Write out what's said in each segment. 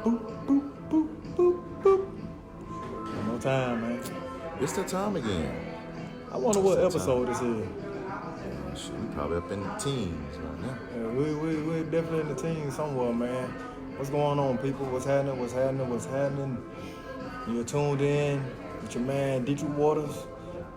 Boop, boop, boop, boop, boop. One more time, man. It's that time again. I wonder what episode this is. Shit, we probably up in the teens right now. Yeah, we're definitely in the teens somewhere, man. What's going on, people? What's happening? What's happening? What's happening? You're tuned in with your man, Dietrich Waters.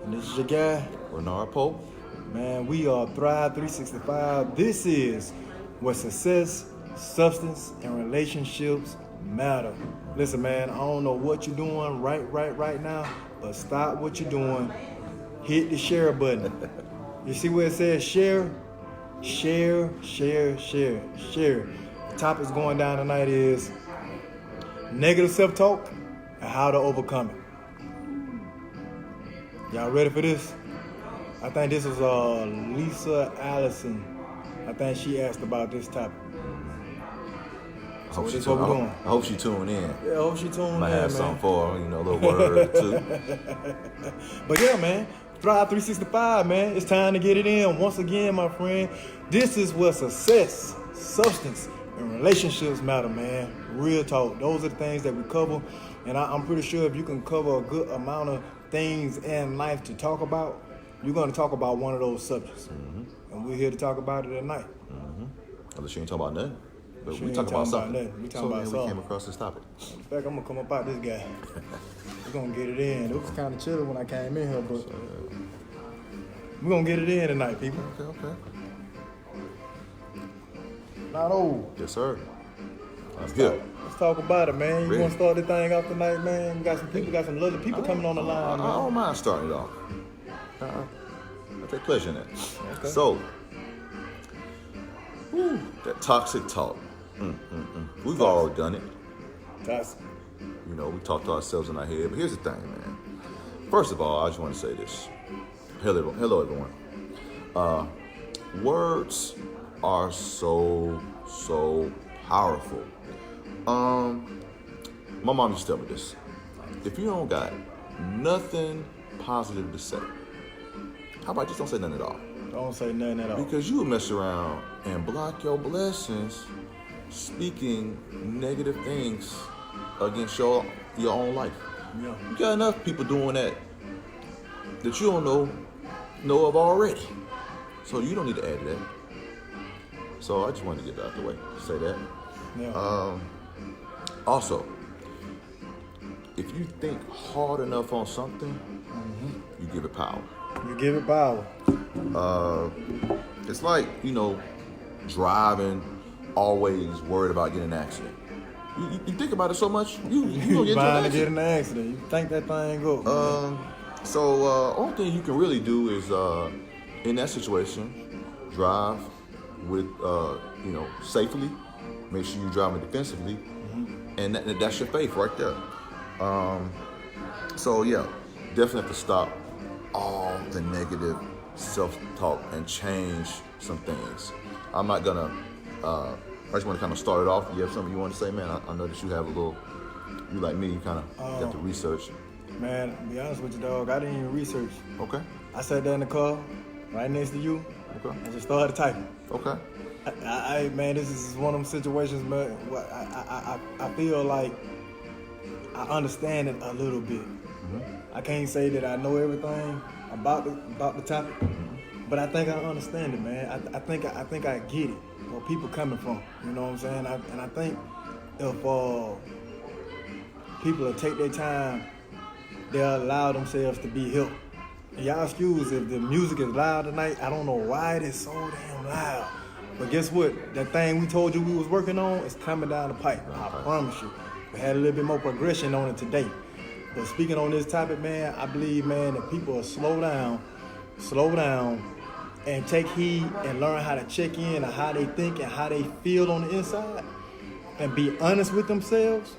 And this is your guy, Bernard Pope. Man, we are Thrive 365. This is where success, substance, and relationships matter. Listen, man, I don't know what you're doing right now, but stop what you're doing. Hit the share button. You see where it says share? Share. The topic going down tonight is negative self-talk and how to overcome it. Y'all ready for this? I think this is Lisa Allison. I think she asked about this topic. So this is what we're doing. I hope she tuned in. Yeah, I hope she tuned in, Might have man. something for her, a little word or two. But yeah, man, Thrive 365, man. It's time to get it in. Once again, my friend, this is where success, substance, and relationships matter, man. Real talk. Those are the things that we cover. And I'm pretty sure if you can cover a good amount of things in life to talk about, you're going to talk about one of those subjects. Mm-hmm. And we're here to talk about it tonight. Mm-hmm. Unless you ain't talking about nothing. But She we ain't talking about something. nothing. We talking about something. We came across this topic. In fact, I'm going to come up out this guy. We're going to get it in. It was kind of chilly when I came in here, but we're going to get it in tonight, people. Okay. Not old. Yes, sir. I'm good. Let's talk about it, man. You Ready? want to start this thing off tonight, man? We got some people, got some lovely people coming on the line, I man. don't mind starting it off. I take pleasure in that. Okay. So, that toxic talk. We've all done it. That's We talk to ourselves in our head. But here's the thing, man. First of all, I just want to say this. Hello, everyone. Words are so powerful. My mom used to tell me this. If you don't got nothing positive to say, how about just don't say nothing at all? don't say nothing at all. Because you will mess around and block your blessings speaking negative things against your own life. Yeah. You got enough people doing that you don't know of already. So you don't need to add to that. So I just wanted to get that out the way. Say that. Yeah. Also, if you think hard enough on something, you give it power. You give it power. It's like, driving, always worried about getting in an accident. You think about it so much, you gonna get into an bound to accident. get in an accident. You think that thing go. Only thing you can really do is, in that situation, drive with, safely. Make sure you're driving defensively, and that's your faith right there. Definitely have to stop all the negative self-talk and change some things. I'm not gonna. I just want to kind of start it off. You have something you want to say, man? I know that you have you like me, you kind of got the research. Man, to be honest with you, dog, I didn't even research. Okay. I sat there in the car, right next to you. Okay. I just started typing. Okay. Man, this is one of them situations, man. I feel like I understand it a little bit. I can't say that I know everything about the topic, but I think I understand it, man. I think I get it, where people coming from. You know what I'm saying? And I think if people will take their time, they'll allow themselves to be helped. And y'all excuse if the music is loud tonight. I don't know why it is so damn loud. But guess what? That thing we told you we was working on is coming down the pipe. I promise you. We had a little bit more progression on it today. But speaking on this topic, man, I believe, man, that people will slow down, and take heed and learn how to check in on how they think and how they feel on the inside, and be honest with themselves.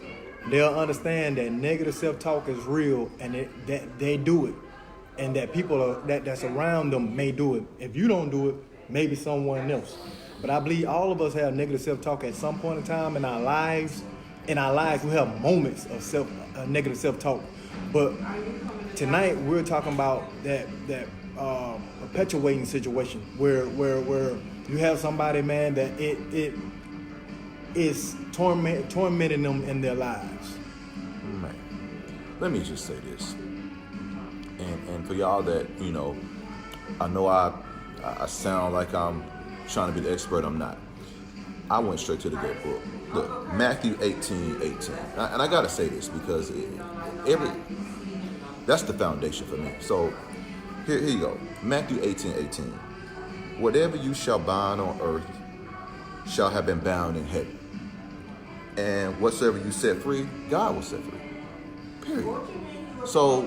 They'll understand that negative self-talk is real, and that they do it, and that people that's around them may do it. If you don't do it, maybe someone else. But I believe all of us have negative self-talk at some point in time in our lives. In our lives, we have moments of negative self-talk. But tonight we're talking about that perpetuating situation where you have somebody, man, that it it's tormenting them in their lives. Man, let me just say this, and for y'all that I know I sound like I'm trying to be the expert. I'm not. I went straight to the good book. Look, Matthew 18:18. And I gotta say this because that's the foundation for me. So here you go. Matthew 18:18. Whatever you shall bind on earth shall have been bound in heaven. And whatsoever you set free, God will set free. Period. So,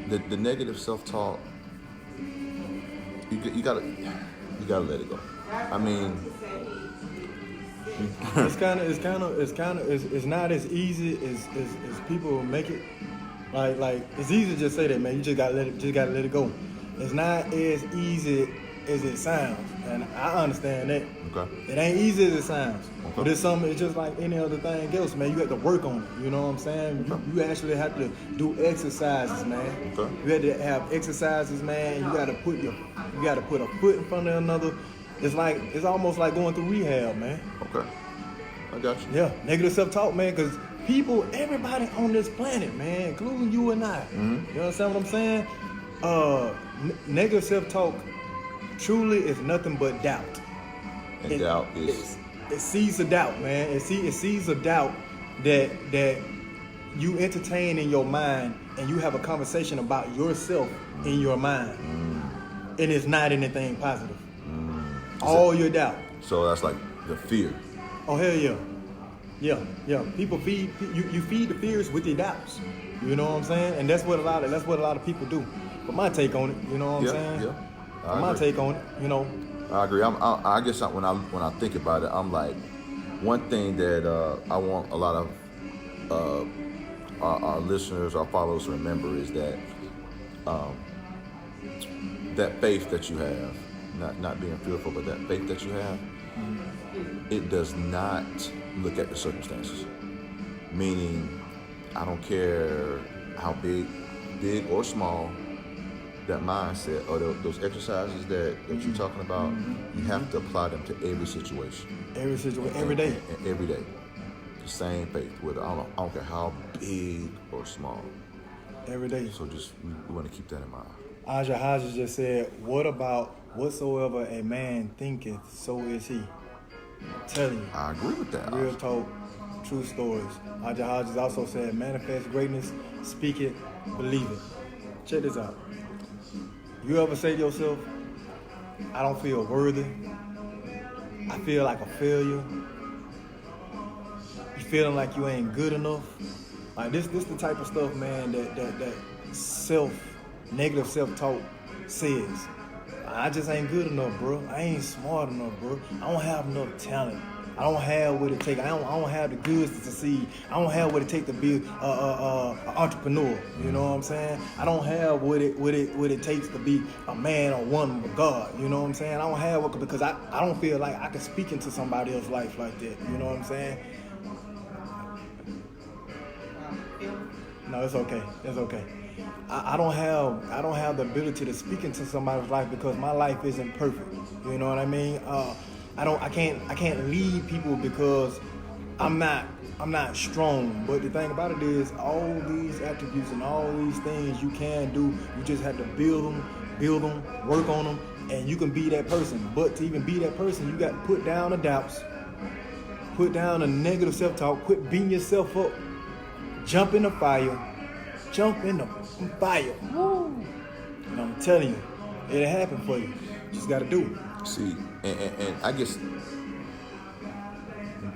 the negative self-talk, you gotta let it go. I mean, it's not as easy as people make it. Like it's easy to just say that, man. You just gotta let it go. It's not as easy as it sounds, and I understand that. Okay. It ain't easy as it sounds, Okay. but it's just like any other thing else, man. You have to work on it. You know what I'm saying? Okay. You actually have to do exercises, man. Okay. You have to have exercises, man. You gotta put a foot in front of another. It's almost like going through rehab, man. Okay. I got you. Yeah, negative self-talk, man, because everybody on this planet, man, including you and I, you understand what I'm saying? Negative self-talk truly is nothing but doubt. And doubt is... It sees a doubt, man. It sees a doubt that you entertain in your mind and you have a conversation about yourself in your mind. And it's not anything positive. All your doubt. So that's like the fear. Oh, hell yeah. Yeah. People you feed the fears with your doubts. You know what I'm saying? And that's what a lot of people do. But my take on it, you know what I'm saying? Yeah. My take on it, I agree. I guess when I think about it, I'm like, one thing that I want a lot of our listeners, our followers to remember is that that faith that you have, not being fearful, but that faith that you have, it does not look at the circumstances. Meaning, I don't care how big or small that mindset or those exercises that you're talking about, you have to apply them to every situation. Every day. And every day. The same faith, whether I don't care how big or small. Every day. So we want to keep that in mind. Aja Haja just said, what about whatsoever a man thinketh, so is he. I'm telling you. I agree with that. Real talk, true stories. Aja Haja also said, manifest greatness, speak it, believe it. Check this out. You ever say to yourself, I don't feel worthy. I feel like a failure. You feeling like you ain't good enough. Like this the type of stuff, man, that negative self-talk says. I just ain't good enough, bro. I ain't smart enough, bro. I don't have enough talent. I don't have what it takes. I don't have the goods to succeed. I don't have what it takes to be an entrepreneur. You know what I'm saying? I don't have what it takes to be a man or woman with God. You know what I'm saying? I don't have what, because I don't feel like I can speak into somebody else's life like that. You know what I'm saying? No, it's okay. It's okay. I don't have the ability to speak into somebody's life because my life isn't perfect. You know what I mean? I can't lead people because I'm not strong. But the thing about it is, all these attributes and all these things you can do, you just have to build them, work on them, and you can be that person. But to even be that person, you got to put down the doubts, put down the negative self-talk, quit beating yourself up, jump in the fire. Woo. And I'm telling you, it'll happen for you. You just got to do it. See, and I guess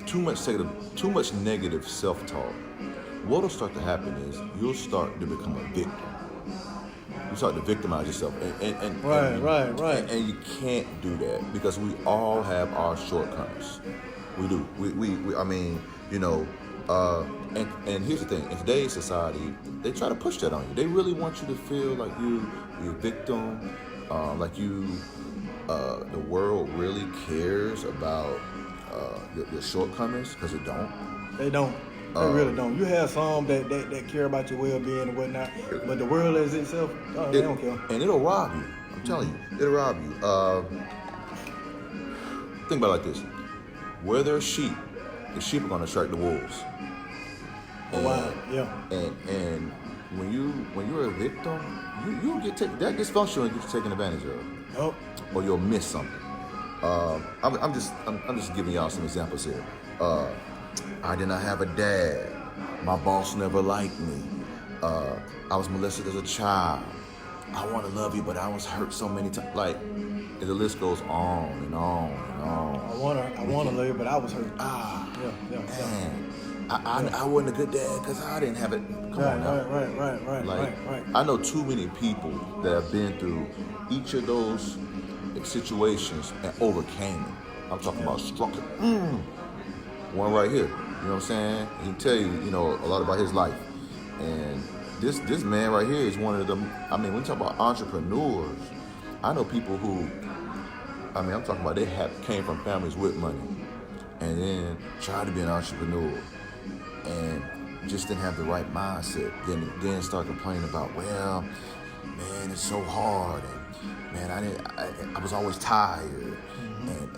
too much negative self-talk, what'll start to happen is you'll start to become a victim. You start to victimize yourself, Right. And you can't do that because we all have our shortcomings. We do. We I mean, and here's the thing: in today's society, they try to push that on you. They really want you to feel like you're a victim, like you. The world really cares about your shortcomings because it don't. They don't. They really don't. You have some that care about your well-being and whatnot, but the world as itself, they don't care. And it'll rob you. I'm telling you, it'll rob you. think about it like this: where there's sheep, the sheep are going to attract the wolves. Oh, wow. Yeah. And when you're a victim, you get that dysfunction will get you taken advantage of, Oh. or you'll miss something. I'm just giving y'all some examples here. I did not have a dad. My boss never liked me. I was molested as a child. I want to love you, but I was hurt so many times. Like, the list goes on and on and on. I want to love you, but I was hurt. Man. I wasn't a good dad because I didn't have it. Come on now. Right. I know too many people that have been through each of those situations and overcame it. I'm talking about structure. One right here. You know what I'm saying? He can tell you, a lot about his life. And this man right here is one of them. I mean, when you talk about entrepreneurs, I know people who, I'm talking about came from families with money and then tried to be an entrepreneur and just didn't have the right mindset. Then start complaining about, well, man, it's so hard, and man, I was always tired, and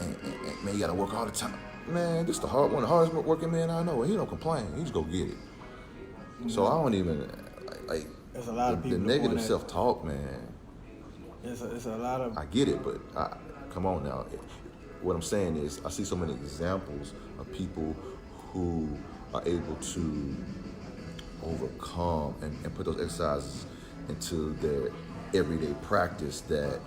man, you gotta work all the time. Man, this one of the hardest working men I know, and he don't complain. He just go get it. So I don't even like. There's a lot of people. The negative self-talk, man. It's a lot of. I get it, but come on now. What I'm saying is, I see so many examples of people who are able to overcome and put those exercises into their everyday practice. That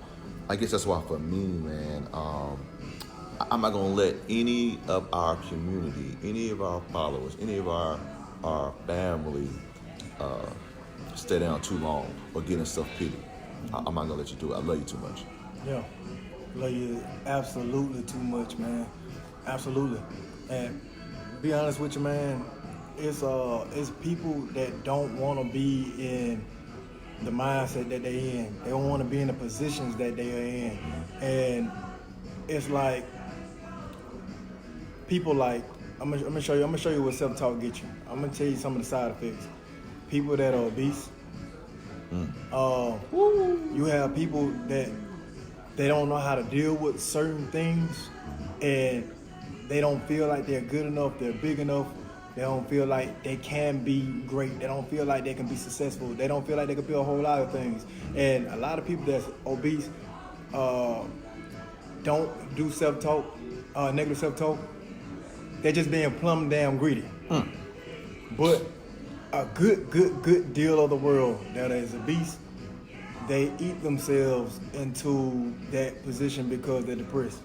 I guess that's why for me, man, I'm not gonna let any of our community, any of our followers, any of our family stay down too long or get in self-pity. I'm not gonna let you do it. I love you too much. Yeah, love you absolutely too much, man. Absolutely. And be honest with you, man, it's people that don't want to be in the mindset that they're in. They don't want to be in the positions that they are in. And it's like people like, I'm gonna show you what self-talk gets you. I'm gonna tell you some of the side effects. People that are obese. You have people that they don't know how to deal with certain things, and they don't feel like they're good enough, they're big enough. They don't feel like they can be great. They don't feel like they can be successful. They don't feel like they can do a whole lot of things. And a lot of people that's obese don't do self-talk, negative self-talk. They're just being plumb damn greedy. But a good deal of the world that is obese, they eat themselves into that position because they're depressed.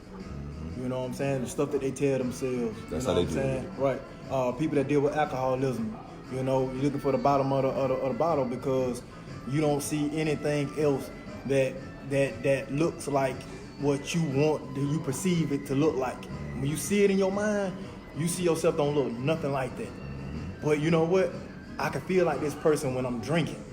You know what I'm saying? The stuff that they tell themselves. That's you know how they what I'm do saying? it. Right. People that deal with alcoholism, you're looking for the bottom of the bottle because you don't see anything else that looks like what you want, you perceive it to look like. When you see it in your mind, you see yourself don't look nothing like that. But you know what? I can feel like this person when I'm drinking.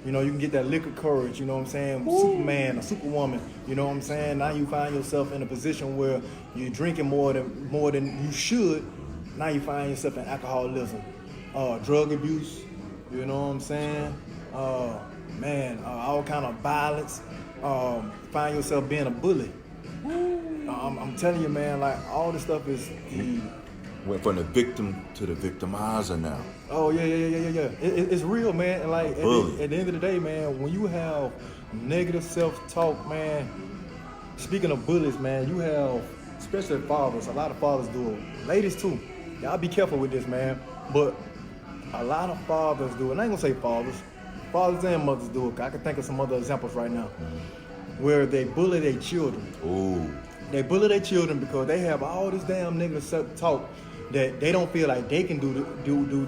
You can get that liquid courage, you know what I'm saying? Superman or Superwoman, you know what I'm saying? Now you find yourself in a position where you're drinking more than you should. Now you find yourself in alcoholism, drug abuse, you know what I'm saying? All kind of violence. Find yourself being a bully. I'm telling you, man, like all this stuff is went from the victim to the victimizer now. Oh yeah. It's real, man. And like at the end of the day, man, when you have negative self-talk, man. Speaking of bullies, man, you have, especially fathers. A lot of fathers do it. Ladies too. Y'all be careful with this, man. But a lot of fathers do it. And I ain't gonna say fathers and mothers do it. I can think of some other examples right now, where they bully their children. Ooh. They bully their children because they have all this damn negative self-talk that they don't feel like they can do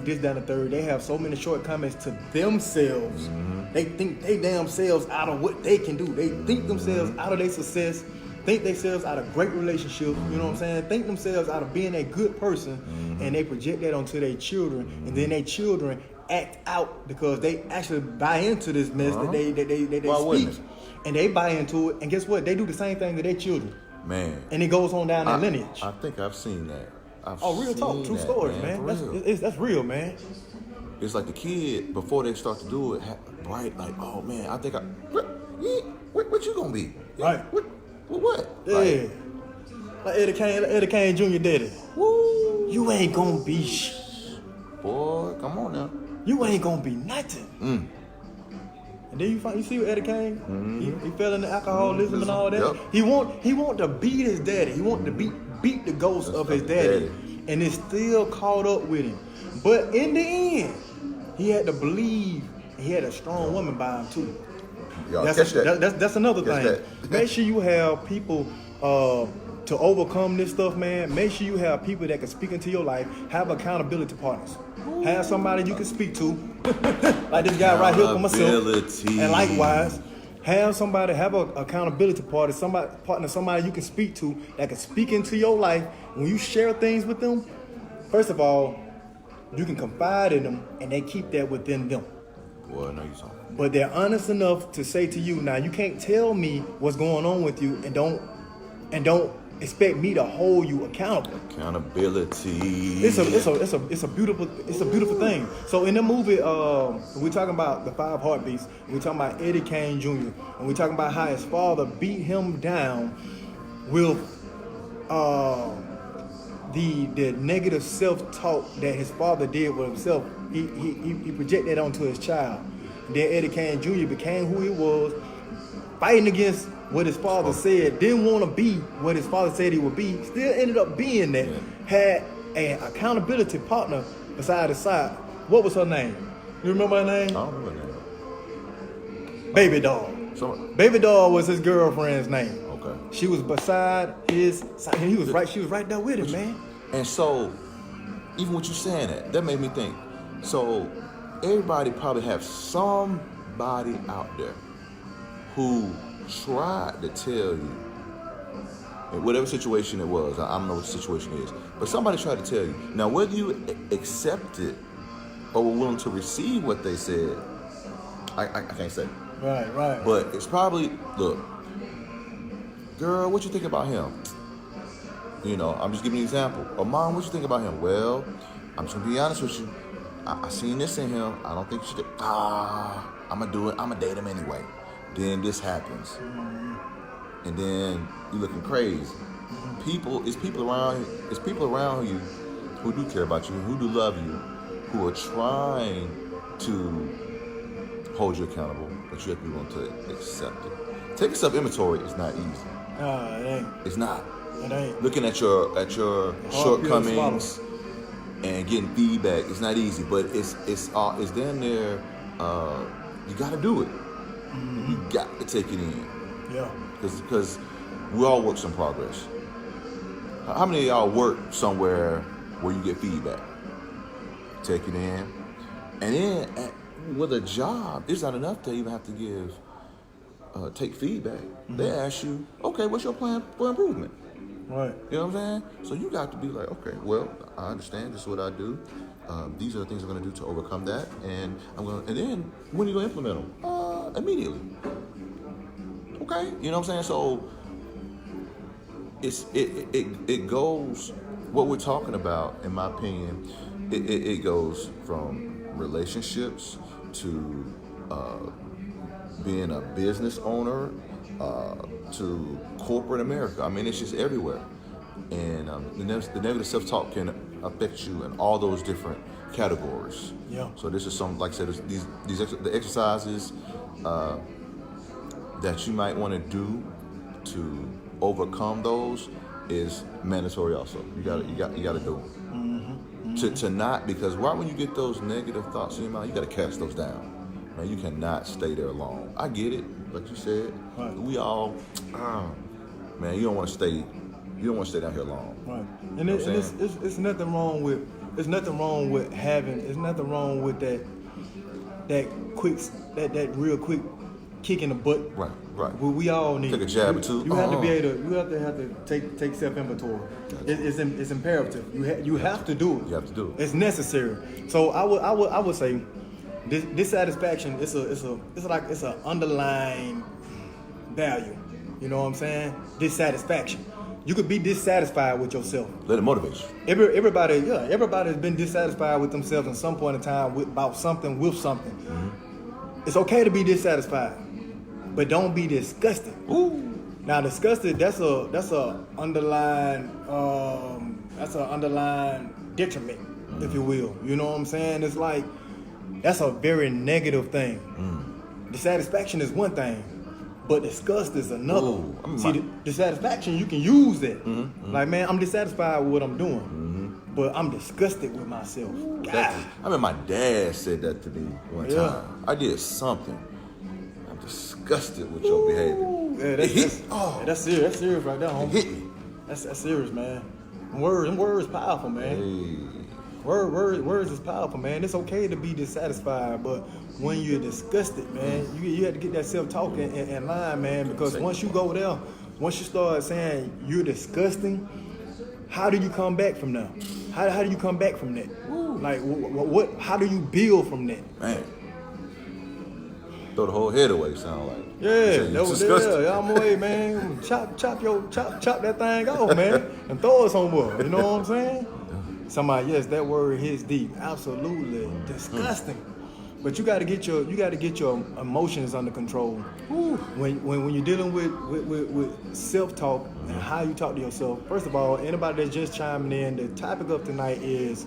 this, that, and the third. They have so many shortcomings to themselves. They think they damn selves out of what they can do. They think themselves out of their success, think themselves out of great relationships, you know what I'm saying? Think themselves out of being a good person, and they project that onto their children, and then their children act out because they actually buy into this mess that they speak. And they buy into it, and guess what? They do the same thing to their children. Man. And it goes on down their lineage. I think I've seen that. Real talk, true stories, man. That's real, man. It's like the kid, before they start to do it, bright, like, oh man, I think what you gonna be? Right. What? Yeah. Like Eddie Kane Jr. did it. Woo! You ain't gonna be Boy, come on now. You ain't gonna be nothing. Mm. And then you see with Eddie Kane, Mm-hmm. he fell into alcoholism and all that. Yep. He want to beat his daddy. He want to beat the ghost of his daddy. And it's still caught up with him. But in the end, he had to believe he had a strong woman by him too. Y'all That's, catch that. that's another Catch thing. that. Make sure you have people to overcome this stuff, man. Make sure you have people that can speak into your life. Have accountability partners. Have somebody you can speak to, like this guy right here for myself. And likewise, have an accountability partner, somebody you can speak to that can speak into your life. When you share things with them, first of all, you can confide in them, and they keep that within them. Well, no, you talking. But they're honest enough to say to you, now you can't tell me what's going on with you, and don't expect me to hold you accountable. Accountability. It's a beautiful thing. So in the movie, we're talking about the 5 Heartbeats. We're talking about Eddie Kane Jr. And we're talking about how his father beat him down with the negative self-talk that his father did with himself. He projected that onto his child. Then Eddie Kane Jr. became who he was, fighting against what his father said, didn't want to be what his father said he would be, still ended up being that, had an accountability partner beside his side. What was her name? You remember her name? I don't remember her name. Baby Doll. Baby Doll was his girlfriend's name. Okay. She was beside his side. She was right there with him, man. And so, even with you saying that made me think. So, everybody probably have somebody out there who tried to tell you, in whatever situation it was, I don't know what the situation is, but somebody tried to tell you. Now, whether you accept it or were willing to receive what they said, I can't say. Right. But it's probably, look, girl, what you think about him? You know, I'm just giving you an example. Or mom, what you think about him? Well, I'm just gonna be honest with you. I seen this in him. I don't think you should. I'm gonna do it. I'm gonna date him anyway. Then this happens, and then you looking crazy. It's people around you who do care about you, who do love you, who are trying to hold you accountable, but you have to be willing to accept it. Taking self-inventory is not easy. It ain't. It's not. It ain't. Looking at your shortcomings and getting feedback, it's not easy, but it's damn near. You got to do it. You got to take it in. Yeah. Because we all works in progress. How many of y'all work somewhere where you get feedback? Take it in. And then with a job, it's not enough to even have to take feedback. They ask you, okay, what's your plan for improvement? Right. You know what I'm saying? So you got to be like, okay, well, I understand. This is what I do. These are the things I'm going to do to overcome that. And then when are you going to implement them? Immediately. Okay? You know what I'm saying? So it goes, what we're talking about, in my opinion, it goes from relationships to being a business owner to corporate America. I mean, it's just everywhere. And the negative self-talk can affect you in all those different categories. Yeah. So this is some, like I said, the exercises that you might want to do to overcome those is mandatory. Also, you got to do them. To not, because right when you get those negative thoughts in your mind, you got to cast those down. Man, you cannot stay there long. I get it, like you said. Right. We all, man, you don't want to stay down here long. Right. And it's nothing wrong with that real quick kick in the butt. Right. We all need. Take a jab or two. You have to be able to. You have to take self-inventory. It's imperative. You have to do it. You have to do it. It's necessary. So I would say dissatisfaction. It's an underlying value. You know what I'm saying? Dissatisfaction. You could be dissatisfied with yourself. Let it motivate you. Everybody's been dissatisfied with themselves at some point in time about something, with something. Mm-hmm. It's okay to be dissatisfied, but don't be disgusted. Ooh. Now, disgusted, that's a underlying detriment, if you will. You know what I'm saying? It's like that's a very negative thing. Dissatisfaction is one thing, but disgust is another. Ooh, See, dissatisfaction, you can use it. Like, man, I'm dissatisfied with what I'm doing, but I'm disgusted with myself. God. I mean, my dad said that to me one Yeah. time. I did something. I'm disgusted with your behavior. Yeah, that's serious. That's serious right there, It homie. hit me. That's serious, man. Words powerful, man. Hey. Words is powerful, man. It's okay to be dissatisfied, but when you're disgusted, man, you have to get that self-talk in line, man, because once you go there, once you start saying you're disgusting, how do you come back from that? How do you come back from that? Like, what? How do you build from that? Man. Throw the whole head away, sound like. Yeah, You that was disgusting. yeah. I'm away, man. Chop that thing off, man, and throw it somewhere. You know what I'm saying? Somebody, yes, that word hits deep. Absolutely disgusting. But you got to get your emotions under control. When you're dealing with self-talk and how you talk to yourself. First of all, anybody that's just chiming in, the topic of tonight is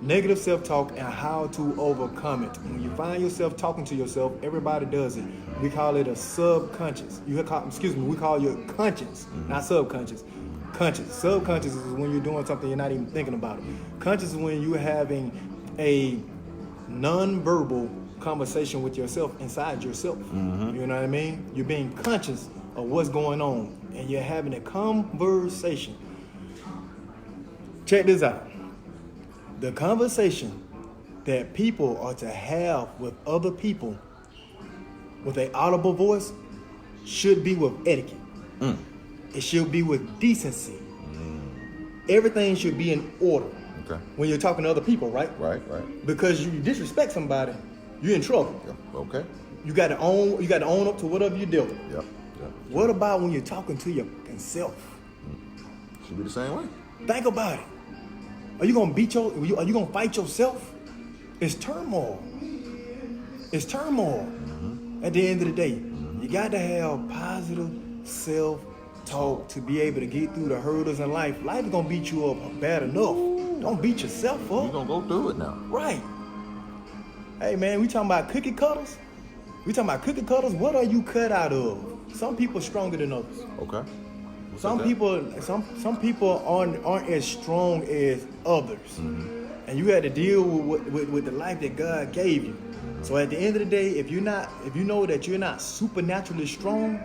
negative self-talk and how to overcome it. When you find yourself talking to yourself, everybody does it. We call it a subconscious. We call it conscious, not subconscious. Conscious. Subconscious is when you're doing something you're not even thinking about it. Conscious is when you're having a non-verbal conversation with yourself inside yourself. You know what I mean? You're being conscious of what's going on and you're having a conversation. Check this out. The conversation that people are to have with other people with an audible voice should be with etiquette. It should be with decency. Everything should be in order. Okay. When you're talking to other people, right? Right. Because you disrespect somebody, you're in trouble. Yeah. Okay. You got to own up to whatever you do. Yep. What about when you're talking to your fucking self? Should be the same way. Think about it. Are you gonna fight yourself? It's turmoil. At the end of the day, you got to have positive self-talk to be able to get through the hurdles in life. Life is gonna beat you up bad enough. Don't beat yourself up. You're going to go through it now. Right. Hey man, we talking about cookie cutters? What are you cut out of? Some people stronger than others. Okay. Some people aren't as strong as others. And you had to deal with the life that God gave you. So at the end of the day, if you know that you're not supernaturally strong,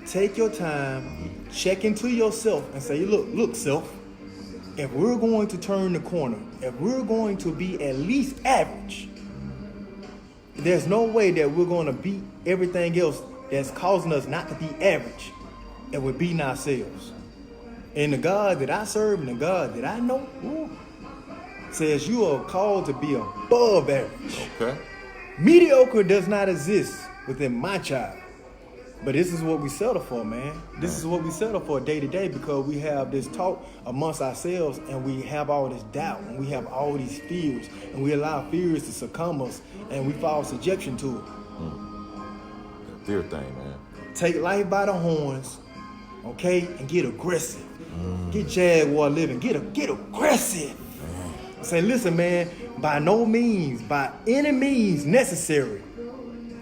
take your time, check into yourself and say, look, self, if we're going to turn the corner, if we're going to be at least average, there's no way that we're going to beat everything else that's causing us not to be average, and we're beating ourselves. And the God that I serve and the God that I know says you are called to be above average. Okay. Mediocre does not exist within my child. But this is what we settle for, man. This is what we settle for day to day because we have this talk amongst ourselves and we have all this doubt and we have all these fears and we allow fears to succumb us and we fall subjection to it. That fear thing, man. Take life by the horns, okay, and get aggressive. Get Jaguar living. Get aggressive. Say, listen, man, by no means, by any means necessary,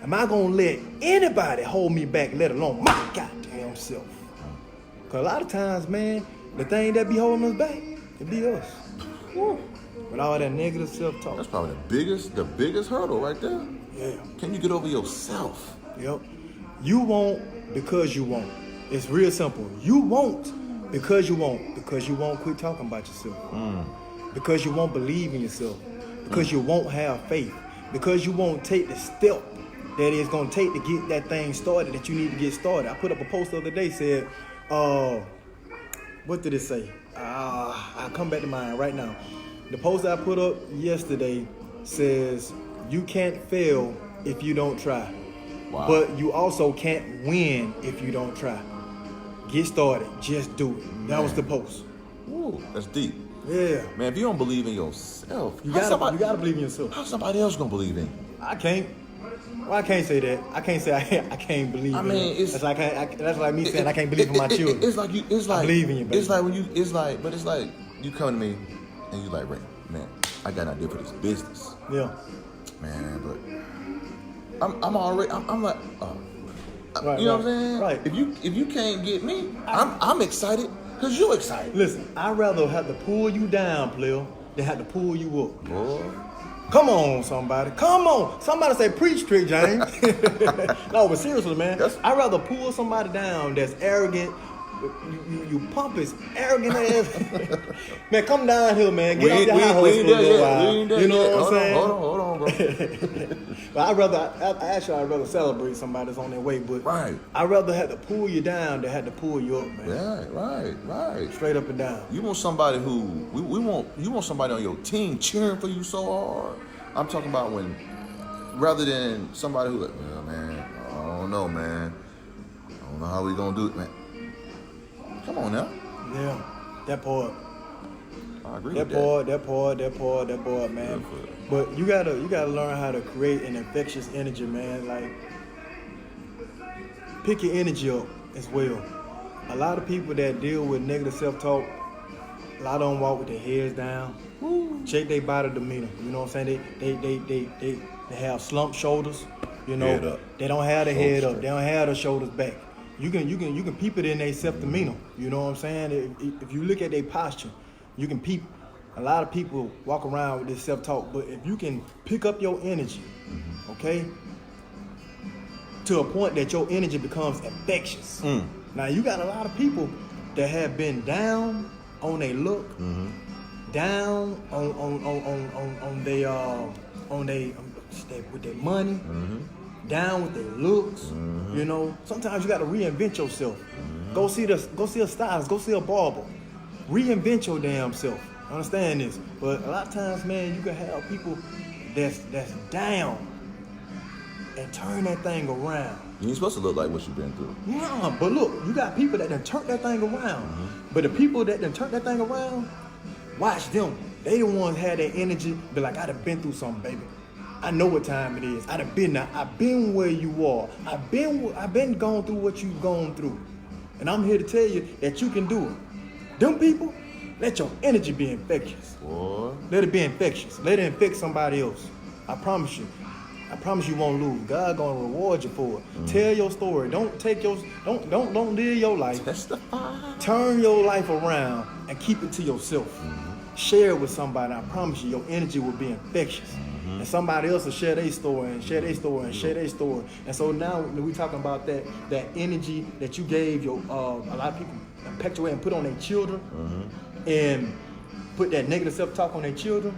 am I going to let anybody hold me back, let alone my goddamn self? Because a lot of times, man, the thing that be holding us back, it be us. With all that negative self-talk. That's probably the biggest hurdle right there. Yeah. Can you get over yourself? Yep. You won't because you won't. It's real simple. You won't because you won't. Because you won't quit talking about yourself. Because you won't believe in yourself. Because you won't have faith. Because you won't take the step that it's going to take to get that thing started that you need to get started. I put up a post the other day said, what did it say? I'll come back to mind right now. The post I put up yesterday says, you can't fail if you don't try. Wow. But you also can't win if you don't try. Get started. Just do it. That was the post. Ooh, that's deep. Yeah. Man, if you don't believe in yourself, You gotta believe in yourself. How's somebody else gonna believe in you? I can't. Well, I can't say that. I can't say I can't believe. I mean, in it. That's like me saying I can't believe in my children. It's like I believe in you, baby. It's like when you. It's like you come to me and you like, Ray, man, I got an idea for this business. Yeah. Man, but I'm already. I'm like, Right, you know what I'm saying? Right. If you can't get me, I'm excited because you're excited. Listen, I'd rather have to pull you down, player, than have to pull you up. Boy. Come on, somebody. Come on. Somebody say preach, Trick James. No, but seriously, man. Yes. I'd rather pull somebody down that's arrogant. You pompous, arrogant ass. Man, come down here, man. Get off your high horse for a little while. You know what I'm saying? Hold on, bro. But I'd rather celebrate somebody that's on their way. But Right. I'd rather have to pull you down than have to pull you up, man. Yeah, right. Straight up and down. You want somebody who you want somebody on your team cheering for you so hard. I'm talking about when rather than somebody who like, well, man, I don't know, man. I don't know how we gonna do it, man. Come on now. Yeah, that part. I agree That with that. part, man. But you gotta learn how to create an infectious energy, man. Like, pick your energy up as well. A lot of people that deal with negative self-talk, a lot of them walk with their heads down. Check their body demeanor. You know what I'm saying? They have slumped shoulders. You know, Head up. they don't have the Shoulders head up. straight. They don't have the shoulders back. You can peep it in their self-demeanor. You know what I'm saying? If you look at their posture, you can peep. A lot of people walk around with this self-talk, but if you can pick up your energy, okay, to a point that your energy becomes infectious. Now you got a lot of people that have been down on their look, down on they with their money. Down with their looks, you know. Sometimes you got to reinvent yourself. Go see a stylist, go see a barber. Reinvent your damn self. Understand this? But a lot of times, man, you can have people that's down and turn that thing around. You ain't supposed to look like what you've been through. Nah, but look, you got people that done turned that thing around. But the people that done turned that thing around, watch them. They the ones had that energy, be like, I done been through something, baby. I know what time it is. I done been there. I've been where you are. I've been going through what you've gone through. And I'm here to tell you that you can do it. Them people, let your energy be infectious. Boy. Let it be infectious. Let it infect somebody else. I promise you. I promise you won't lose. God gonna reward you for it. Tell your story. Don't live your life. Testify. Turn your life around and keep it to yourself. Share it with somebody. I promise you, your energy will be infectious. And somebody else will share their story and share their story and share their story. And so now we talking about that energy that you gave your a lot of people perpetuate and put on their children, and put that negative self-talk on their children.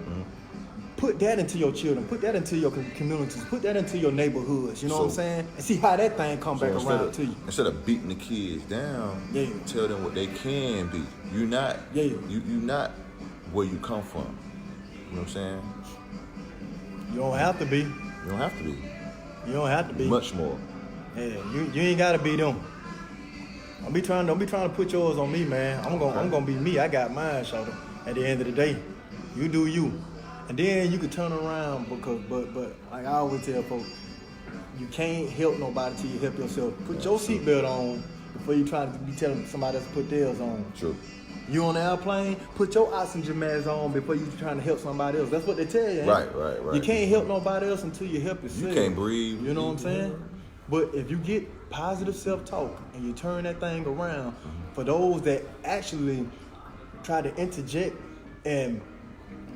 Put that into your children. Put that into your communities. Put that into your neighborhoods. You know what I'm saying? And see how that thing come back around to you. Instead of beating the kids down, tell them what they can be. You're not. You're not where you come from. You know what I'm saying? You don't have to be. You don't have to be. You don't have to be. Much more. Yeah, you ain't gotta be them. Don't be trying to put yours on me, man. I'm gonna be me. I got mine, shoulder. At the end of the day, you do you, and then you can turn around but like I always tell folks, you can't help nobody till you help yourself. Put your seatbelt on before you try to be telling somebody else to put theirs on. True. You on the airplane, put your oxygen mask on before you trying to help somebody else. That's what they tell you. Right. You can't help nobody else until you help yourself. You can't breathe. You know what I'm saying? But if you get positive self-talk and you turn that thing around, for those that actually try to interject and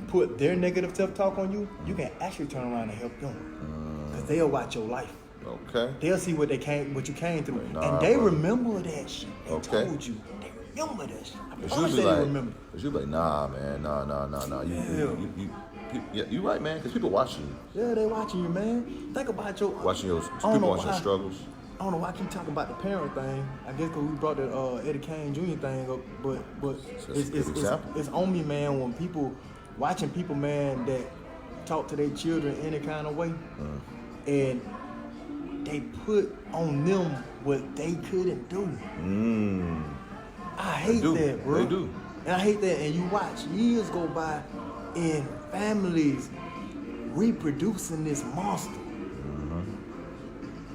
put their negative self-talk on you, you can actually turn around and help them. Because they'll watch your life. Okay. They'll see what you came through. Nah, and they bro. remember that shit. They told you. They remember that shit. I promise they remember. Cause you be like, nah, man, nah. You right, man. Cause people watching you. Yeah, they watching you, man. Think about people watching your struggles. I don't know why I keep talking about the parent thing. I guess because we brought the Eddie Kane Jr. thing up, but it's on me, man. When people watching people, man, that talk to their children any kind of way, and they put on them what they couldn't do. I hate that, bro. They do. And I hate that. And you watch years go by and families reproducing this monster.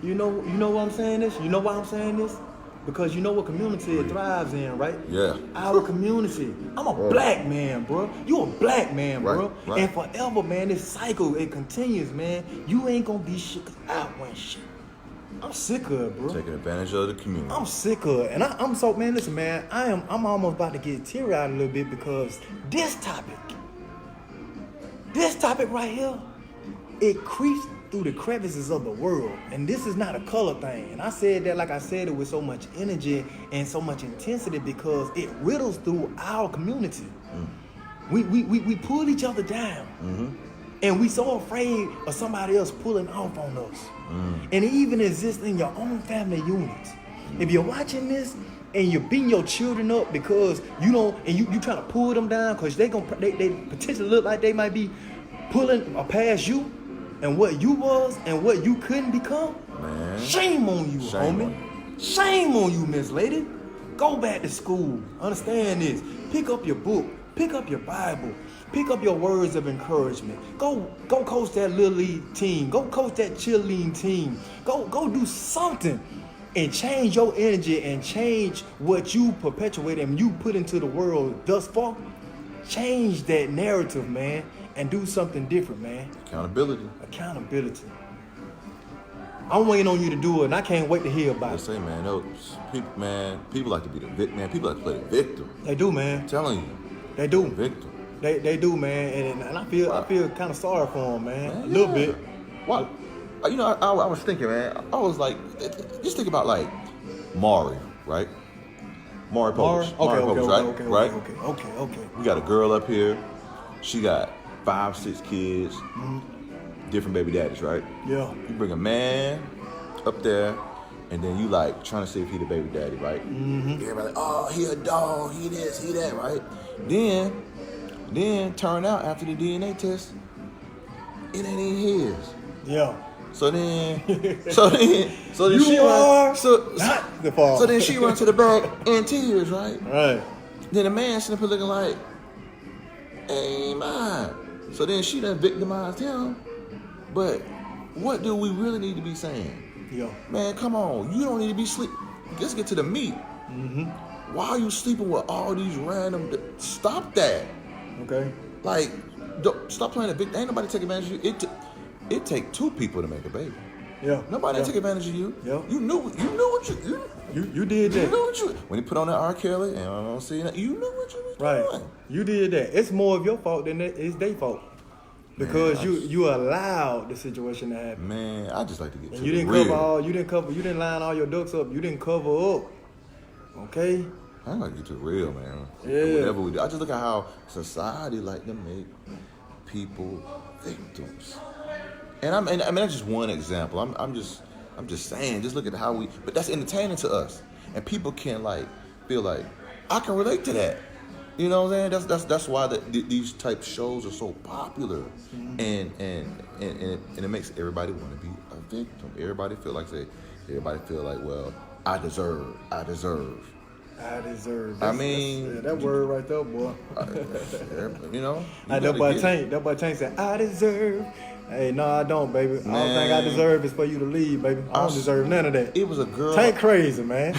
You know why I'm saying this? You know why I'm saying this? Because you know what community it thrives in, right? Yeah. Our community. I'm a black man, bro. You a black man, bro. Right. And forever, man, this cycle, it continues, man. You ain't gonna be shit because I want shit. I'm sick of it, bro. Taking advantage of the community. I'm sick of it. And I'm so, man, listen, man, I'm almost about to get teary-eyed a little bit because this topic right here, it creeps through the crevices of the world. And this is not a color thing. And I said that like I said it with so much energy and so much intensity because it riddles through our community. We pull each other down. And we so afraid of somebody else pulling off on us. And it even exists in your own family units. If you're watching this and you're beating your children up because you know, and you trying to pull them down because they potentially look like they might be pulling past you and what you was and what you couldn't become, man. Shame on you, homie. Shame on you, Miss Lady. Go back to school. Understand this. Pick up your book. Pick up your Bible. Pick up your words of encouragement. Go coach that little league team. Go coach that cheerleading team. Go do something and change your energy and change what you perpetuate and you put into the world thus far. Change that narrative, man, and do something different, man. Accountability. I'm waiting on you to do it, and I can't wait to hear about it. Say, man, people like to be the victim, man. People like to play the victim. They do, man. I'm telling you. They do. The victim. They do, man, and I feel kind of sorry for them, man. A little bit. What? You know, I was thinking, man. I was like, just think about like Maury, right? Maury Povich. Right? Okay. We got a girl up here. She got 5-6 kids, different baby daddies, right? Yeah. You bring a man up there, and then you like trying to see if he the baby daddy, right? Everybody like, oh, he a dog, he this, he that, right? Then turn out after the DNA test, it ain't even his. Yeah. So then you she are not the father. So then she run to the back in tears, right? Right. Then the man sitting up here looking like, ain't mine. So then she done victimized him. But what do we really need to be saying? Yeah. Man, come on. You don't need to be sleep. Let's get to the meat. Why are you sleeping with all these random... Stop that. Okay. Like, stop playing the victim. Ain't nobody take advantage of you. It take 2 people to make a baby. Yeah. Nobody take advantage of you. Yeah. You knew what you did that. You knew what when he put on that R. Kelly and I don't see that, you knew what you was doing. You did that. It's more of your fault than it's their fault. Because you allowed the situation to happen. Man, I just like to get to you didn't real. You didn't line all your ducks up. You didn't cover up. Okay? I like to get to real, man. Yeah. Whatever we do. I just look at how society like to make people victims. And I mean that's just one example. I'm just saying, just look at how but that's entertaining to us. And people can like feel like I can relate to that. You know what I'm saying? That's why these type shows are so popular. And it makes everybody want to be a victim. Everybody feel like well, I deserve. I mean, that word right there, boy. You know, that boy Tank said, I deserve. Hey, no, I don't, baby. Man. All thing I deserve is for you to leave, baby. I don't deserve none of that. It was a girl. Tank crazy, man.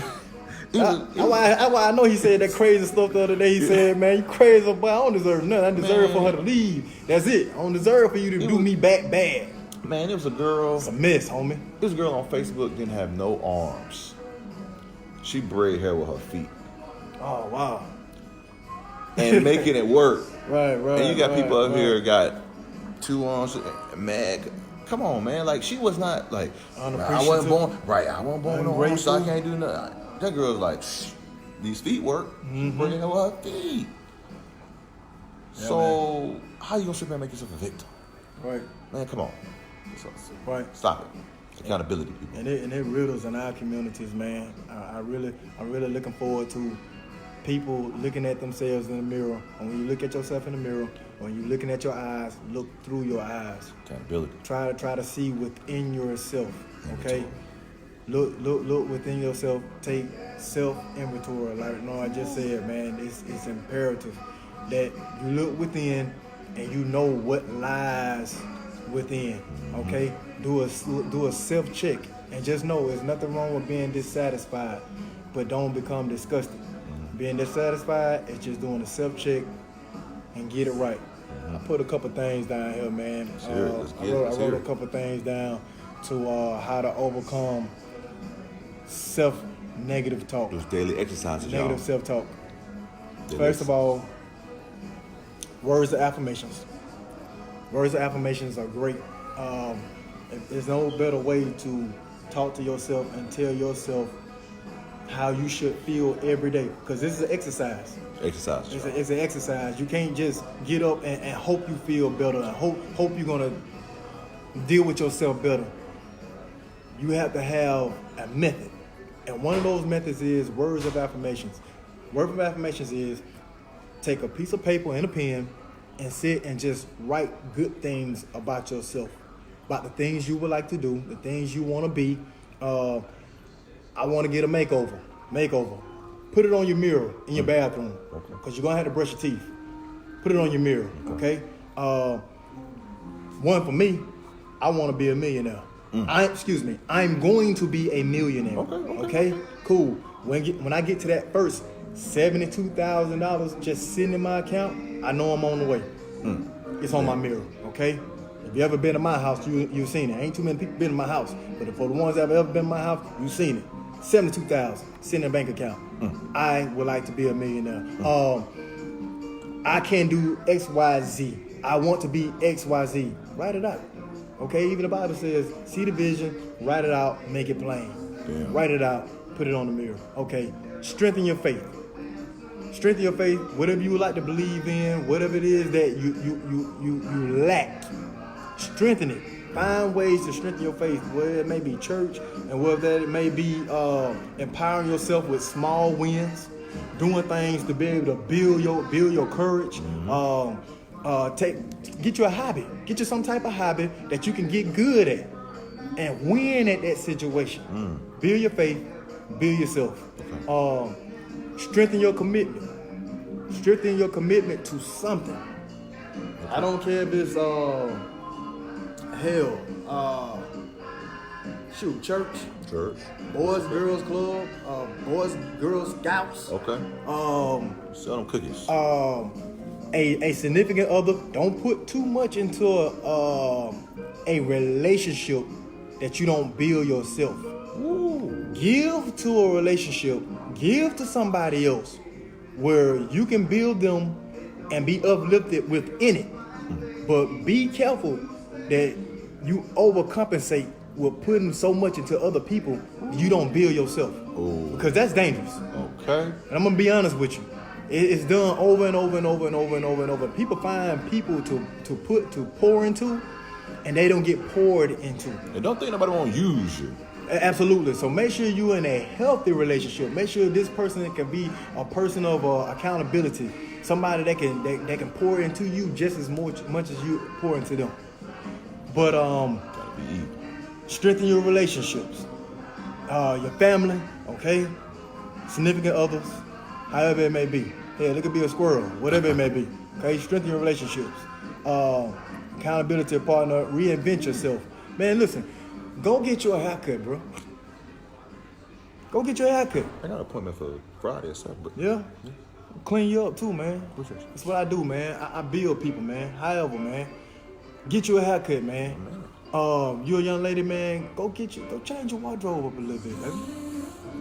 I know he said that crazy stuff the other day. He said, man, you crazy, but I don't deserve nothing. I deserve for her to leave. That's it. I don't deserve for you to do me back bad. Man, it was a girl. It's a mess, homie. This girl on Facebook didn't have no arms. She braid hair with her feet. Oh, wow. And making it work. Right. And you got people up here got 2 arms. Man, come on, man. Like, she was not like, I wasn't born with no arms, so I can't do nothing. That girl's like, these feet work. Braid hair with her feet. Yeah, so, man. How you gonna sit there and make yourself a victim? Right. Man, come on. Right. Stop it. Accountability, people. And it riddles in our communities, man. I'm really looking forward to people looking at themselves in the mirror. And when you look at yourself in the mirror, when you're looking at your eyes, look through your eyes. Accountability. Try to see within yourself. Okay. Look within yourself. Take self-inventory. Like I just said, man, it's imperative that you look within and you know what lies within. Okay, do a self-check And just know there's nothing wrong with being dissatisfied, but don't become disgusted. Being dissatisfied is just doing a self-check and get it right. I put a couple things down here, man. I wrote a couple things down to how to overcome self-negative talk. Those daily exercises, Negative y'all. self-talk. First of all, words of affirmations. Words of affirmations are great. There's no better way to talk to yourself and tell yourself how you should feel every day. Because this is an exercise. It's an exercise. You can't just get up and hope you feel better and hope you're going to deal with yourself better. You have to have a method. And one of those methods is words of affirmations. Words of affirmations is take a piece of paper and a pen and sit and just write good things about yourself, about the things you would like to do, the things you want to be. I want to get a makeover. Put it on your mirror in your bathroom, because you're going to have to brush your teeth. Put it on your mirror, okay? One for me, I want to be a millionaire. I'm going to be a millionaire. Okay? Cool. When I get to that first $72,000 just sitting in my account, I know I'm on the way. It's on my mirror, okay? If you ever been to my house, you've seen it. Ain't too many people been in my house, but for the ones that have ever been in my house, you've seen it. $72,000 sitting in a bank account. I would like to be a millionaire. I can do XYZ. I want to be XYZ. Write it out. Okay? Even the Bible says, see the vision, write it out, make it plain. Damn. Write it out, put it on the mirror. Okay? Strengthen your faith. Strengthen your faith, whatever you would like to believe in, whatever it is that you lack. Strengthen it. Find ways to strengthen your faith, whether it may be church and whether it may be empowering yourself with small wins, doing things to be able to build your courage. Get you a hobby. Get you some type of hobby that you can get good at and win at that situation. Build your faith, build yourself. Strengthen your commitment. Strengthen your commitment to something. I don't care if it's church, boys, girls club, boys, girls scouts. Sell them cookies. A significant other. Don't put too much into a relationship that you don't build yourself. Give to a relationship. Give to somebody else where you can build them and be uplifted within it. But be careful that you overcompensate with putting so much into other people you don't build yourself. Because that's dangerous. And I'm gonna be honest with you. It's done over and over and over and over and over and over. People find people to pour into, and they don't get poured into. And don't think nobody won't use you. Absolutely. So make sure you're in a healthy relationship. Make sure this person can be a person of accountability. Somebody that can pour into you just as much as you pour into them. But strengthen your relationships. Your family, okay? Significant others, however it may be. Hey, it could be a squirrel, whatever it may be. Okay, strengthen your relationships. Accountability partner, reinvent yourself. Man, listen. Go get you a haircut, bro. Go get you a haircut. I got an appointment for Friday or something. But yeah. Clean you up too, man. That's what I do, man. I build people, man. However, man, get you a haircut, man. You a young lady, man. Go change your wardrobe up a little bit, baby.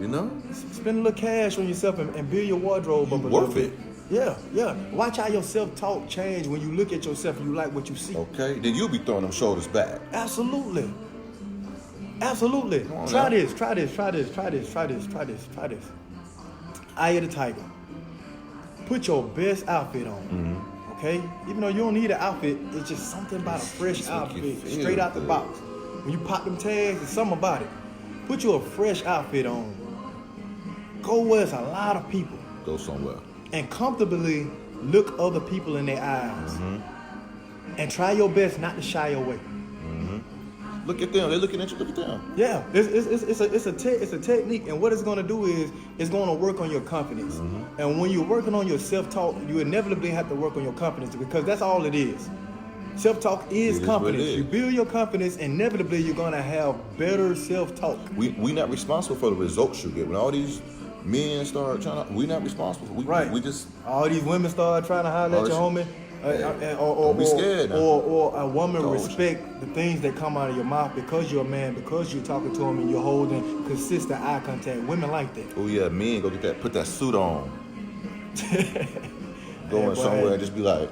You know? Spend a little cash on yourself and build your wardrobe up a little bit. Yeah. Watch how your self-talk change when you look at yourself and you like what you see. Okay, then you'll be throwing them shoulders back. Absolutely. Try this. Eye of the tiger. Put your best outfit on. Okay? Even though you don't need an outfit, it's just something about a fresh outfit, straight out the box. When you pop them tags, it's something about it. Put you a fresh outfit on. Go where there's a lot of people. Go somewhere. And comfortably look other people in their eyes. And try your best not to shy away. Look at them. They're looking at you. Look at them. Yeah, it's a technique, and what it's going to do is it's going to work on your confidence. And when you're working on your self-talk, you inevitably have to work on your confidence because that's all it is. Self-talk is It is what it confidence. is. You build your confidence, inevitably you're gonna have better self-talk. We not responsible for the results you get. When all these men start trying to, we not responsible for. We just all these women start trying to holler at your homie. Don't be scared now. Or a woman Told you. respect the things that come out of your mouth because you're a man, because you're talking to him and you're holding consistent eye contact. Women like that. Oh yeah, men go get that, put that suit on, going Hey, somewhere and just be like,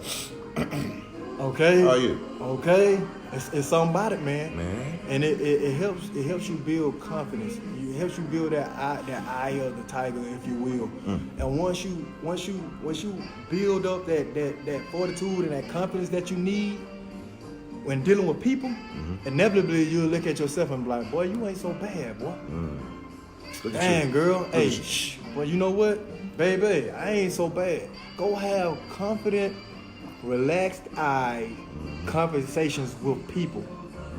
okay. how are you? Okay. It's something about it, man. Man. And it helps you build confidence. It helps you build that eye of the tiger, if you will. And once you build up that fortitude and that confidence that you need when dealing with people, inevitably you'll look at yourself and be like, boy, you ain't so bad, boy. Look at Dang, you. girl. Look Hey, at you. shh. Well, you know what? Baby, I ain't so bad. Go have confident, relaxed eye conversations with people.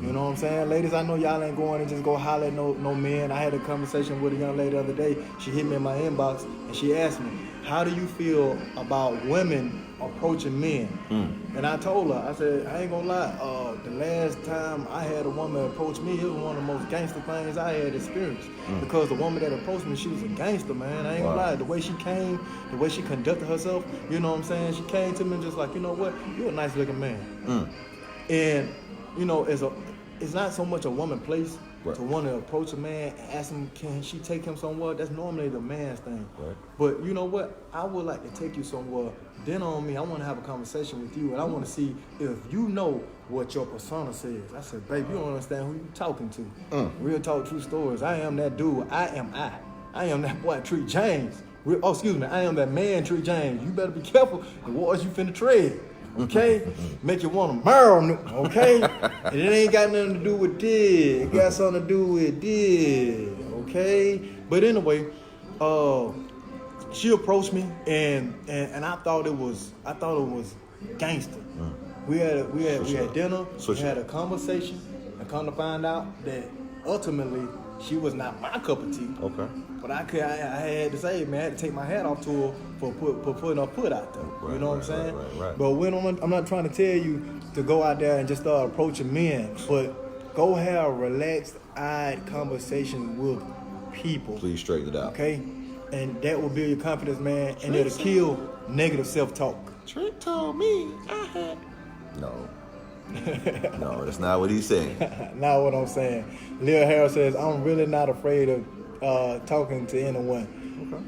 You know what I'm saying? Ladies, I know y'all ain't going and just go holler at no men. I had a conversation with a young lady the other day. She hit me in my inbox and she asked me, how do you feel about women approaching men? And I told her, I said, I ain't gonna lie, the last time I had a woman approach me, it was one of the most gangster things I had experienced. Because the woman that approached me, she was a gangster, man. I ain't gonna lie. The way she came, the way she conducted herself, you know what I'm saying? She came to me and just like, you know what? You're a nice looking man. And, you know, it's not so much a woman place to want to approach a man, ask him, can she take him somewhere? That's normally the man's thing. But you know what? I would like to take you somewhere. Then on me, I want to have a conversation with you, and I want to see if you know what your persona says. I said, babe, you don't understand who you talking to. Real talk, true stories. I am that dude. I am that boy, Tree James. I am that man, Tree James. You better be careful the waters you finna tread. Okay? Make you want to marry, okay? And it ain't got nothing to do with this. It got something to do with this. Okay? But anyway, she approached me and I thought it was gangster. We had dinner, we had a conversation, and come to find out that ultimately she was not my cup of tea. Okay. But I had to say, man, I had to take my hat off to her for putting her foot out there. You know what I'm saying? Right. But I'm not trying to tell you to go out there and just start approaching men, but go have relaxed-eyed conversations with people. Please straighten it out. Okay? And that will build your confidence, man, and it'll kill negative self-talk. Trent told me I had. No. No, that's not what he said. Not what I'm saying. Lil Harold says, I'm really not afraid of talking to anyone.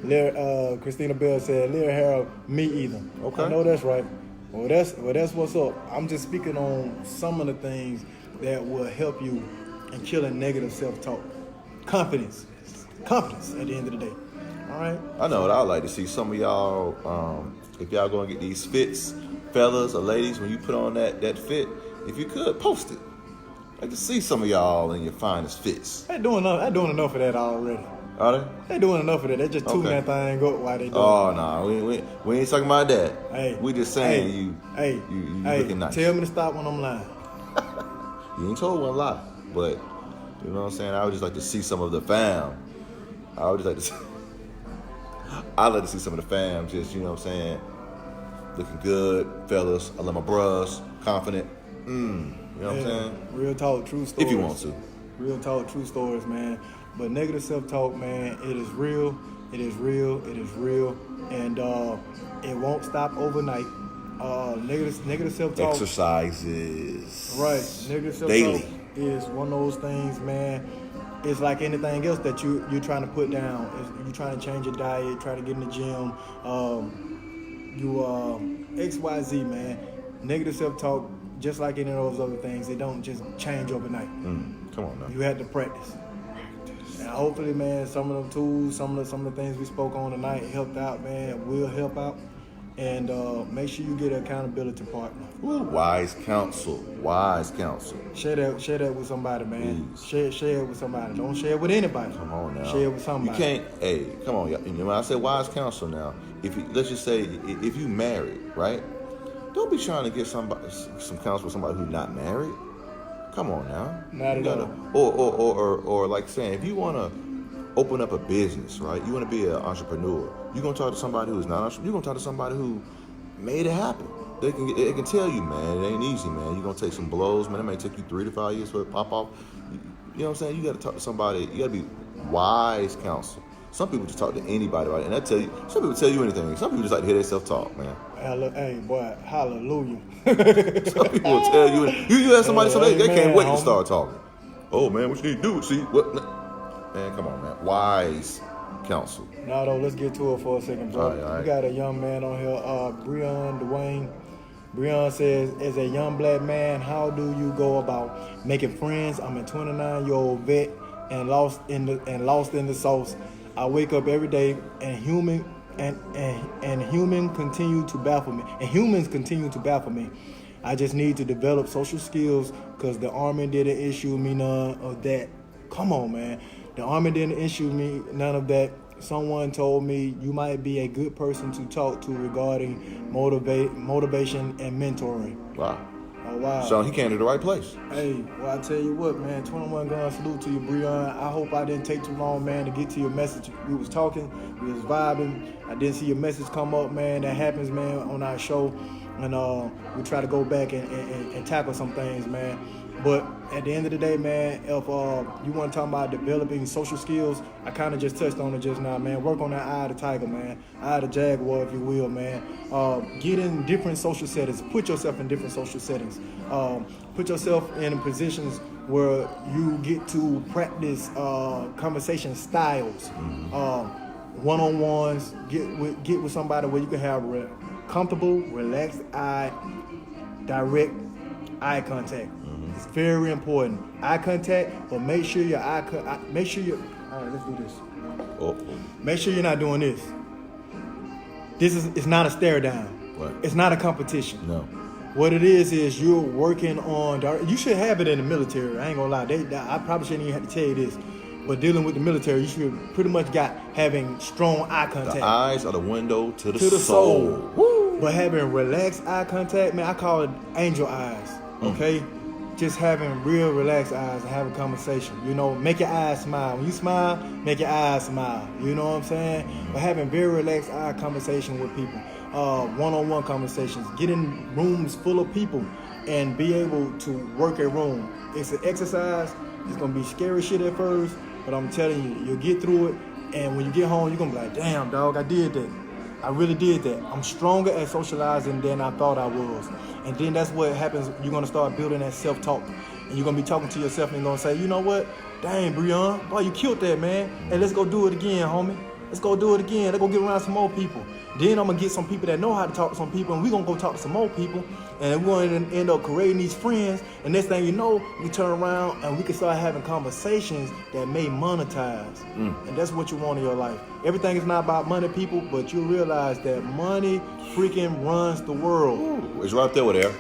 Okay. Christina Bell said, Lil Harold, me either. Okay. I know that's right. Well, that's what's up. I'm just speaking on some of the things that will help you in killing negative self-talk. Confidence at the end of the day. All right? I know what I'd like to see. Some of y'all, if y'all gonna get these fits, fellas or ladies, when you put on that fit, if you could, post it. I'd like to see some of y'all in your finest fits. They're doing enough of that already. Are they? They're doing enough of that. They're just tuning that thing up while they do it. Oh, no, we ain't talking about that. Hey, we just saying you looking nice. Tell me to stop when I'm lying. You ain't told one lie, but you know what I'm saying? I would just like to see some of the fam. I'd like to see some of the fam just, you know what I'm saying, looking good, fellas. I love my bros, confident. You know what I'm saying? Real talk, true stories. If you want to. Real talk, true stories, man. But negative self-talk, man, it is real. It is real. It is real. And it won't stop overnight. Negative self-talk. Exercises. Right. Negative self-talk daily is one of those things, man. It's like anything else that you're trying to put down. You're trying to change your diet, try to get in the gym. XYZ, man. Negative self-talk, just like any of those other things, it don't just change overnight. Come on now. You had to practice. And hopefully, man, some of them tools, some of the things we spoke on tonight helped out, man, will help out. And make sure you get an accountability partner. Ooh, wise counsel. Share that with somebody, man. Please. Share it with somebody. Don't share it with anybody. Come on now. Share it with somebody. You can't. Hey, come on. You know, when I say wise counsel now, let's just say if you married, right? Don't be trying to get some counsel with somebody who's not married. Come on now. Not at all. Or like saying, if you want to open up a business, right? You want to be an entrepreneur. You're going to talk to somebody who's not. You're going to talk to somebody who made it happen. It can tell you, man, it ain't easy, man. You're gonna take some blows, man. It may take you 3 to 5 years for it to pop off. You know what I'm saying? You gotta talk to somebody. You gotta be wise counsel. Some people just talk to anybody about it, and some people tell you anything. Some people just like to hear their self-talk, man. Hey, boy, hallelujah. Some people will tell you. You ask somebody something, they can't wait to homie. start talking. Oh, man, what you need to do? See, what? Man, come on, man. Wise counsel. Now, though, let's get to it for a second, bro. All right. We got a young man on here, Breon Dwayne. Breon says, as a young black man, how do you go about making friends? I'm a 29-year-old vet and lost in the sauce. I wake up every day and humans continue to baffle me. I just need to develop social skills because the Army didn't issue me none of that. Come on, man. The Army didn't issue me none of that. Someone told me you might be a good person to talk to regarding motivation and mentoring. Wow. Oh, wow. So he came to the right place. Hey, well, I tell you what, man, 21 gun salute to you, Breon. I hope I didn't take too long, man, to get to your message. We was talking, we was vibing. I didn't see your message come up, man. That happens, man, on our show. And we try to go back and tackle some things, man. But at the end of the day, man, if you want to talk about developing social skills, I kind of just touched on it just now, man. Work on that eye of the tiger, man. Eye of the jaguar, if you will, man. Get in different social settings. Put yourself in different social settings. Put yourself in positions where you get to practice conversation styles. One-on-ones. Get with somebody where you can have comfortable, relaxed direct eye contact. It's very important. Eye contact, but make sure your all right, let's do this. Make sure you're not doing this. It's not a stare down. Right. It's not a competition. No. What it is you're working on, you should have it in the military. I ain't gonna lie. I probably shouldn't even have to tell you this. But dealing with the military, you should pretty much having strong eye contact. The eyes are the window to the soul. Woo! But having relaxed eye contact, man, I call it angel eyes. Okay? Just having real relaxed eyes and having conversation. You know, make your eyes smile. When you smile, make your eyes smile. You know what I'm saying? But having very relaxed eye conversation with people. One-on-one conversations. Get in rooms full of people and be able to work a room. It's an exercise. It's going to be scary shit at first, but I'm telling you, you'll get through it. And when you get home, you're going to be like, damn, dog, I did that. I really did that. I'm stronger at socializing than I thought I was. And then that's what happens. You're going to start building that self-talk. And you're going to be talking to yourself and you're going to say, you know what? Dang, Breon, boy, you killed that, man. Hey, let's go do it again, homie. Let's go do it again. Let's go get around some more people. Then I'm going to get some people that know how to talk to some people, and we're going to go talk to some more people. And we're going to end up creating these friends. And next thing you know, we turn around and we can start having conversations that may monetize. And that's what you want in your life. Everything is not about money, people, but you realize that money freaking runs the world. Ooh, it's right there with there.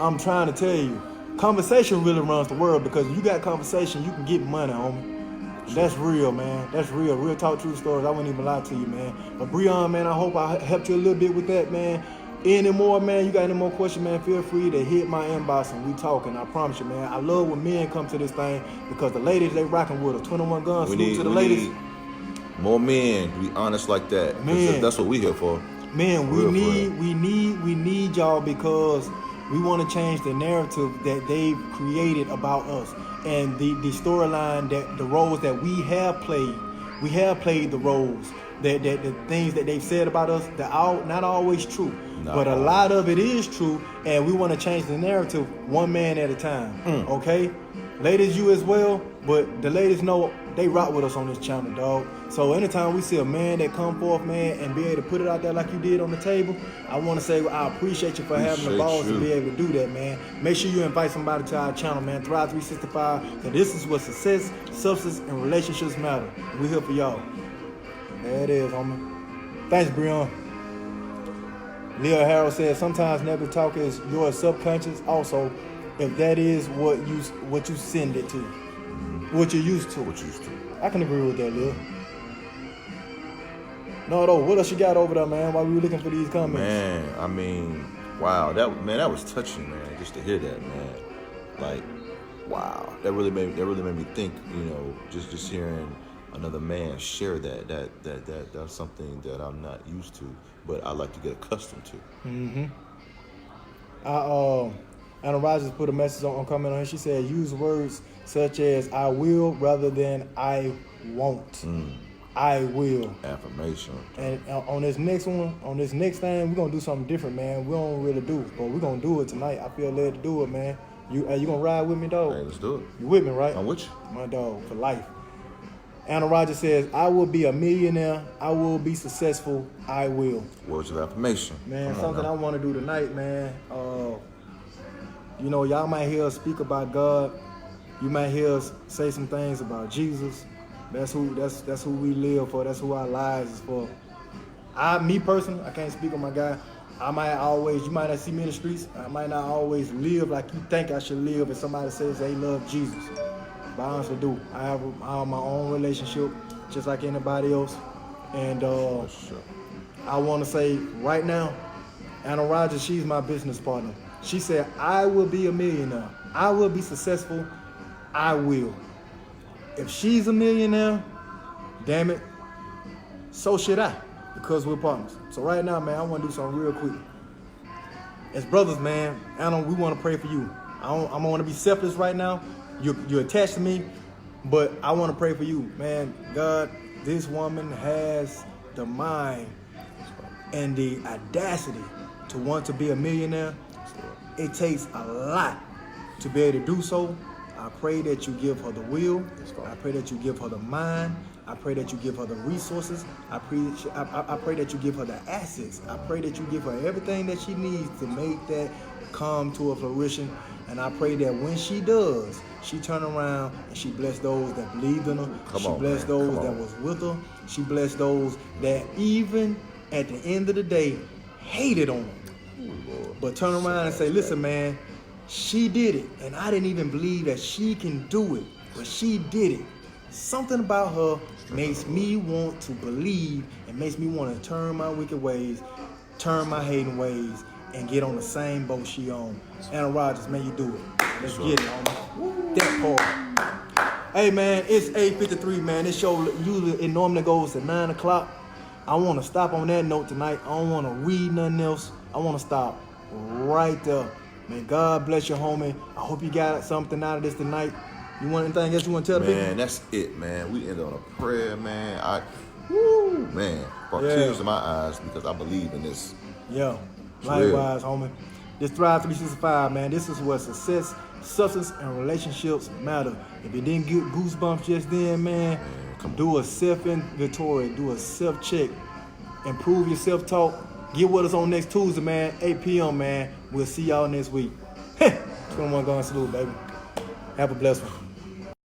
I'm trying to tell you, conversation really runs the world, because if you got conversation, you can get money, homie. That's real, man. That's real. Real talk, true stories. I wouldn't even lie to you, man. But Breon, man, I hope I helped you a little bit with that, man. Any more, man, you got any more questions, man, feel free to hit my inbox and we talking. I promise you, man. I love when men come to this thing, because the ladies, they rocking with us. 21 guns, salute to the ladies. Need more men to be honest like that. Man, that's what we here for. Man, we need y'all, because we want to change the narrative that they've created about us, and the storyline, that the roles that we have played. We have played the roles, that the things that they've said about us, that are not always true, but a lot of it is true, and we want to change the narrative one man at a time. Okay, ladies, you as well, but the ladies know they rock with us on this channel, dog. So anytime we see a man that come forth, man, and be able to put it out there like you did on the table, I want to say I appreciate you for having the balls to be able to do that, man. Make sure you invite somebody to our channel, man. Thrive 365, because this is what success, substance, and relationships matter. We're here for y'all. There it is, homie. Thanks, Breon. Leo Harold said, sometimes negative talk is your subconscious also, if that is what you send it to. What you're used to. I can agree with that, Lil. No, though, what else you got over there, man, while we were looking for these comments? Man, I mean, wow, that was touching, man, just to hear that, man. Like, wow, that really made me think, you know, just hearing another man share that's something that I'm not used to, but I like to get accustomed to. Anna Rogers put a message on comment on her. She said, use words such as I will rather than I won't. I will. Affirmation. And on this next one, on this next thing, we're gonna do something different, man. We don't really do, but we're gonna do it tonight. I feel led to do it, man. You gonna ride with me, dog? Hey, let's do it. You with me, right? I'm with you. My dog, for life. Anna Rogers says, I will be a millionaire. I will be successful. I will. Words of affirmation. Man, something I want to do tonight, man. You know, y'all might hear us speak about God. You might hear us say some things about Jesus. That's who we live for. That's who our lives is for. Me personally, I can't speak on my guy. You might not see me in the streets. I might not always live like you think I should live if somebody says they love Jesus. But I honestly do. I have my own relationship, just like anybody else. And I want to say right now, Anna Rogers, she's my business partner. She said, I will be a millionaire. I will be successful. I will. If she's a millionaire, damn it, so should I, because we're partners. So right now, man, I want to do something real quick. As brothers, man, Anna, we want to pray for you. I'm going to be selfless right now. You're attached to me, but I want to pray for you, man. God, this woman has the mind and the audacity to want to be a millionaire. It takes a lot to be able to do so. I pray that you give her the will. I pray that you give her the mind. I pray that you give her the resources. I pray that you give her the assets. I pray that you give her everything that she needs to make that come to a fruition. And I pray that when she does, she turn around and she bless those that believed in her. She bless those that was with her. She bless those that even at the end of the day hated on her. But turn around and say, listen, man, she did it. And I didn't even believe that she can do it. But she did it. Something about her makes me want to believe and makes me want to turn my wicked ways, turn my hating ways, and get on the same boat she on. Anna Rogers, man, you do it. Let's get it, homie. That part. Hey, man, it's 8:53, man. This show, usually, it normally goes to 9 o'clock. I want to stop on that note tonight. I don't want to read nothing else. I want to stop right there. Man, God bless you, homie. I hope you got something out of this tonight. You want anything else you want to tell the people? Man, that's it, man. We end on a prayer, man. Brought tears to my eyes because I believe in this. Yeah, likewise, homie. This Thrive 365, man. This is where success, substance, and relationships matter. If you didn't get goosebumps just then, man, do a self-inventory, do a self-check, improve your self-talk. Get with us on next Tuesday, man, 8 p.m., man. We'll see y'all next week. 21 going salute, baby. Have a blessed one.